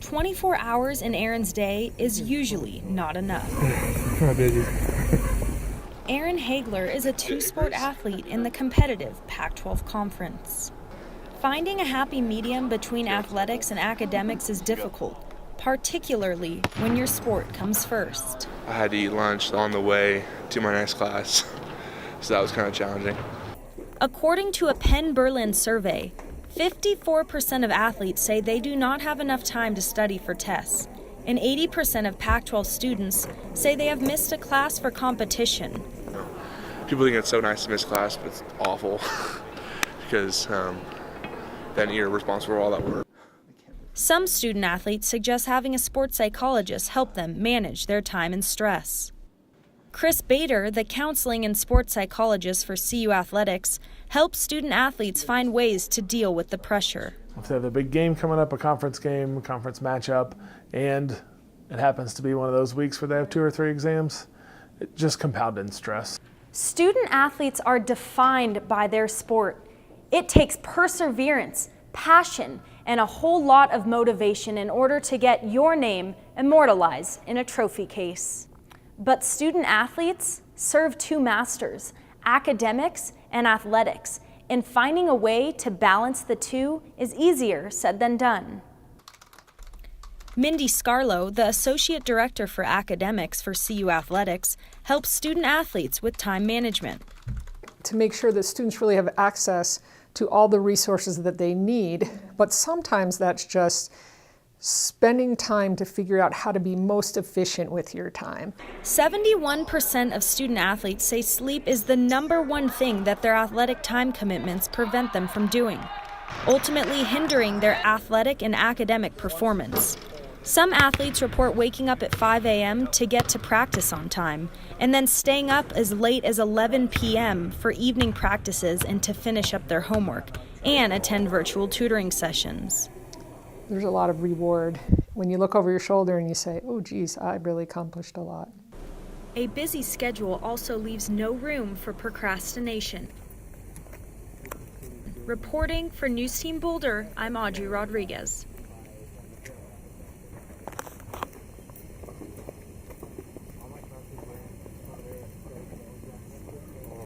24 hours in Aaron's day is usually not enough. Not busy. Aaron Hagler is a two-sport athlete in the competitive Pac-12 conference. Finding a happy medium between athletics and academics is difficult, particularly when your sport comes first. I had to eat lunch on the way to my next class, so that was kind of challenging. According to a Penn Berlin survey, 54% of athletes say they do not have enough time to study for tests, and 80% of Pac-12 students say they have missed a class for competition. People think it's so nice to miss class, but it's awful because then you're responsible for all that work. Some student athletes suggest having a sports psychologist help them manage their time and stress. Chris Bader, the counseling and sports psychologist for CU Athletics, helps student athletes find ways to deal with the pressure. If they have a big game coming up, a conference game, a conference matchup, and it happens to be one of those weeks where they have 2 or 3 exams, it just compounded stress. Student athletes are defined by their sport. It takes perseverance, passion, and a whole lot of motivation in order to get your name immortalized in a trophy case. But student athletes serve 2 masters, academics and athletics, and finding a way to balance the 2 is easier said than done. Mindy Scarlo, the Associate Director for Academics for CU Athletics, helps student athletes with time management. To make sure that students really have access to all the resources that they need, but sometimes that's just spending time to figure out how to be most efficient with your time. 71% of student athletes say sleep is the #1 thing that their athletic time commitments prevent them from doing, ultimately hindering their athletic and academic performance. Some athletes report waking up at 5 a.m. to get to practice on time, and then staying up as late as 11 p.m. for evening practices and to finish up their homework and attend virtual tutoring sessions. There's a lot of reward when you look over your shoulder and you say, oh geez, I really accomplished a lot. A busy schedule also leaves no room for procrastination. Reporting for NewsTeam Boulder, I'm Audrey Rodriguez.